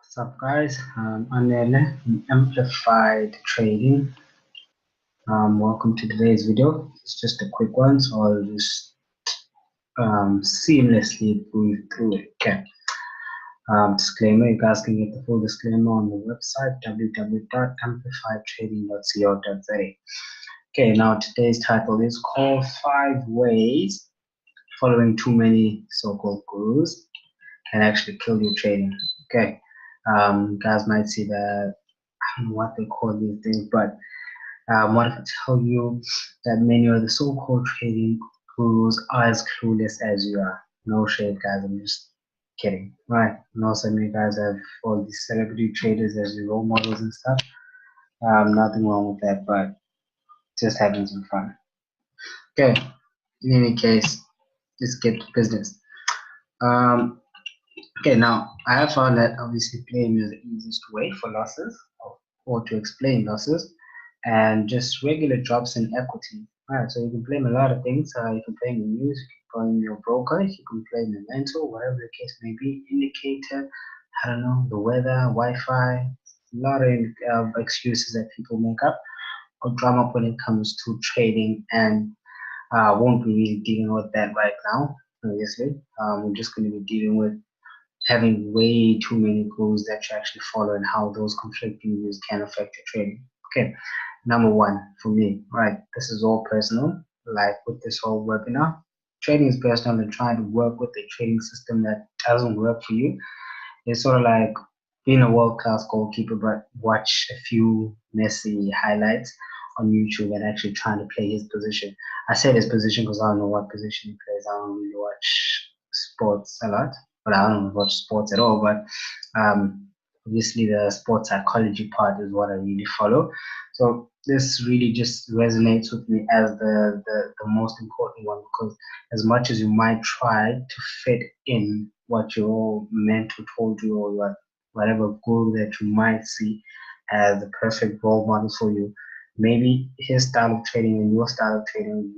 What's up, guys? I'm Nele from Amplified Trading. Welcome to today's video. It's just a quick one, so I'll just seamlessly breeze through it. Okay. Disclaimer: you guys can get the full disclaimer on the website www.amplifiedtrading.co.za. Okay. Now today's title is called 5 Ways Following Too Many So-Called Gurus Can Actually Kill Your Trading. Okay. Guys might see that, I don't know what they call these things, but what if I tell you that many of the so-called trading gurus are as clueless as you are? No shade, guys. I'm just kidding, right? And also, you guys have all these celebrity traders as your role models and stuff. Nothing wrong with that, but just having some fun. Okay. In any case, let's get to business. Okay, now I have found that obviously playing is the easiest way for losses or to explain losses, and just regular drops in equity. Alright, so you can blame a lot of things. You can blame the news, you can blame your broker, you can blame the mental, whatever the case may be, indicator, I don't know, the weather, Wi-Fi, a lot of excuses that people make up or drum up when it comes to trading, and won't be really dealing with that right now, obviously. We're just going to be dealing with having way too many goals that you actually follow and how those conflicting views can affect your trading. Okay, number one for me, right? This is all personal. Like with this whole webinar, trading is personal, and trying to work with a trading system that doesn't work for you. It's sort of like being a world-class goalkeeper, but watch a few messy highlights on YouTube and actually trying to play his position. I say his position because I don't know what position he plays. I don't really watch sports a lot, but I don't watch sports at all. But obviously, the sports psychology part is what I really follow. So this really just resonates with me as the most important one, because as much as you might try to fit in what your mentor told you, or whatever goal that you might see as the perfect role model for you, maybe his style of trading and your style of trading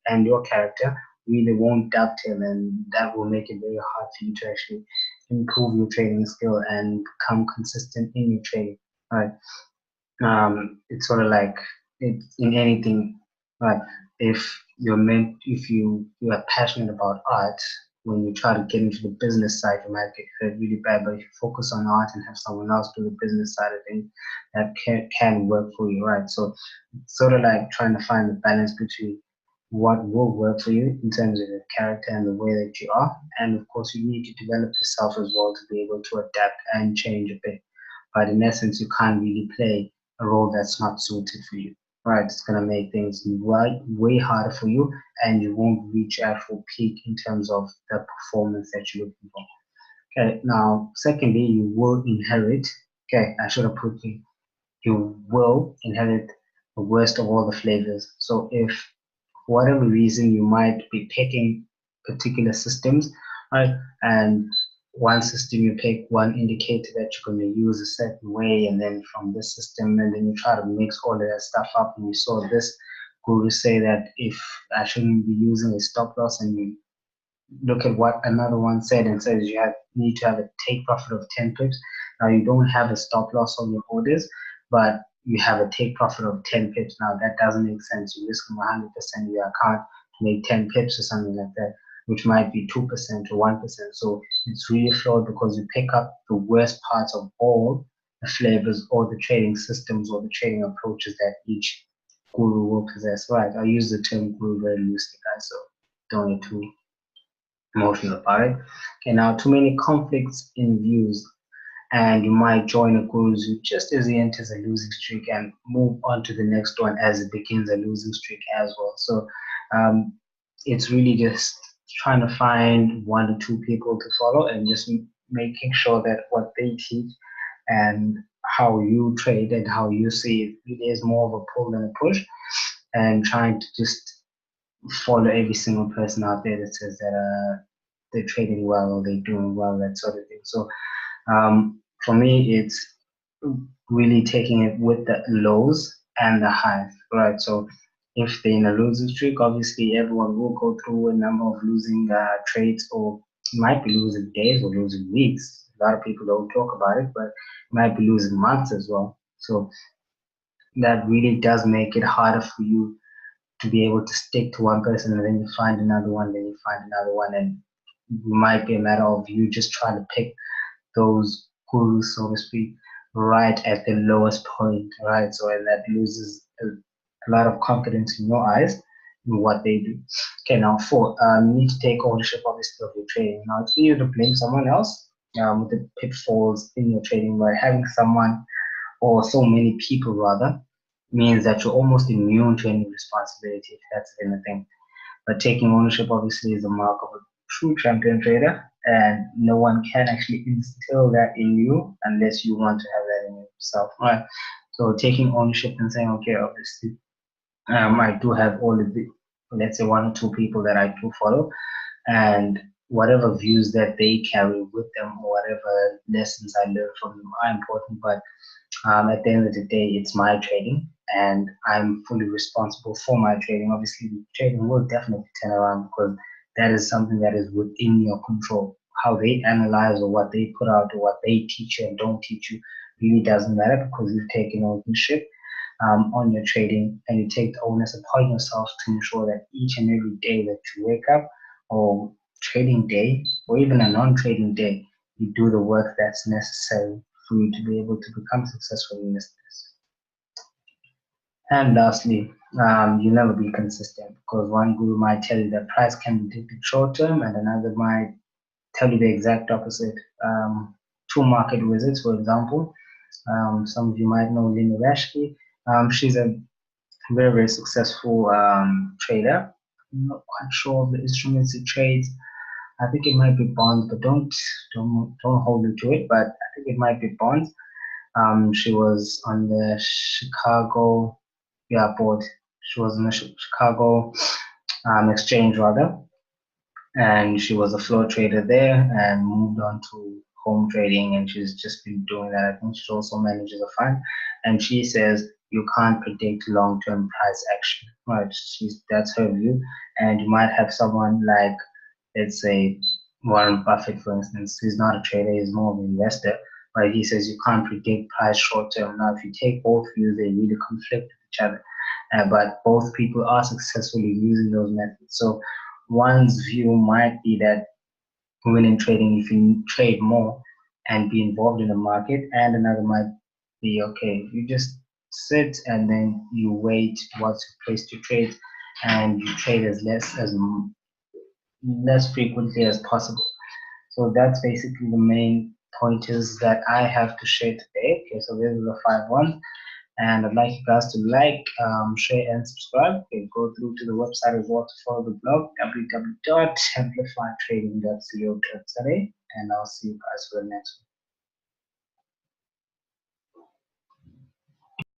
and your character really won't dovetail, and that will make it very hard for you to actually improve your trading skill and become consistent in your trading. Right? It's sort of like it's in anything. Right? If you are passionate about art, when you try to get into the business side, you might get hurt really bad. But if you focus on art and have someone else do the business side of things, that can work for you, right? So it's sort of like trying to find the balance between what will work for you in terms of your character and the way that you are. And of course, you need to develop yourself as well to be able to adapt and change a bit. But in essence, you can't really play a role that's not suited for you. Right? It's gonna make things way harder for you, and you won't reach actual peak in terms of the performance that you're looking for. Okay. Now, secondly, you will inherit. Okay, I should have put you will inherit the worst of all the flavors. So if for whatever reason you might be picking particular systems, right? And one system you pick one indicator that you're going to use a certain way, and then from this system, and then you try to mix all of that stuff up, and you saw this guru say that if I shouldn't be using a stop loss, and you look at what another one said and says need to have a take profit of 10 pips. Now you don't have a stop loss on your orders, but you have a take profit of 10 pips. Now that doesn't make sense. You're risking 100% of your account to make 10 pips or something like that, which might be 2% or 1%. So it's really flawed, because you pick up the worst parts of all the flavors or the trading systems or the trading approaches that each guru will possess. Right? I use the term guru very loosely, guys, so don't get too emotional about it. Okay, now too many conflicts in views, and you might join a gurus who just as he enters a losing streak and move on to the next one as it begins a losing streak as well. So it's really just trying to find one or two people to follow, and just making sure that what they teach and how you trade and how you see it really is more of a pull than a push, and trying to just follow every single person out there that says that they're trading well or they're doing well, that sort of thing. So for me, it's really taking it with the lows and the highs, right? So if they're in a losing streak, obviously everyone will go through a number of losing trades, or might be losing days or losing weeks. A lot of people don't talk about it, but you might be losing months as well. So that really does make it harder for you to be able to stick to one person, and then you find another one, then you find another one, and it might be a matter of you just trying to pick those gurus, so to speak, right at the lowest point, right? So, and that loses a lot of confidence in your eyes in what they do. Okay, now four, you need to take ownership, obviously, of your trading. Now, it's easier to blame someone else with the pitfalls in your trading, by having someone or so many people rather means that you're almost immune to any responsibility, if that's the thing. But taking ownership obviously is a mark of a true champion trader, and no one can actually instill that in you unless you want to have that in yourself, right? So taking ownership and saying, okay, obviously, I do have all of the, let's say, one or two people that I do follow, and whatever views that they carry with them or whatever lessons I learn from them are important, but at the end of the day, it's my trading, and I'm fully responsible for my trading. Obviously, trading will definitely turn around because that is something that is within your control. How they analyze or what they put out or what they teach you and don't teach you really doesn't matter, because you've taken ownership on your trading, and you take the onus upon yourself to ensure that each and every day that you wake up, or trading day, or even a non-trading day, you do the work that's necessary for you to be able to become successful in this business. And lastly, you never be consistent, because one guru might tell you that price can be predicted short term, and another might tell you the exact opposite. Two market wizards, for example, some of you might know Lina Rashki. She's a very, very successful trader. I'm not quite sure of the instruments she trades. I think it might be bonds, but don't hold me to it. But I think it might be bonds. She was on the Chicago, yeah, board. She was on the Chicago exchange rather, and she was a floor trader there and moved on to home trading, and she's just been doing that. I think she also manages a fund, and she says you can't predict long-term price action, right? That's her view, and you might have someone like, let's say, Warren Buffett, for instance. He's not a trader, he's more of an investor, but he says you can't predict price short term. Now, if you take both views, they really conflict with each other, but both people are successfully using those methods. So one's view might be that when in trading, if you trade more and be involved in the market, and another might be, okay, you just sit and then you wait what's your place to trade, and you trade less frequently as possible. So that's basically the main pointers that I have to share today. Okay, so these are the 5 ones, and I'd like you guys to like, share, and subscribe. Okay, go through to the website as well to follow the blog, www.amplifytrading.co.za, and I'll see you guys for the next one.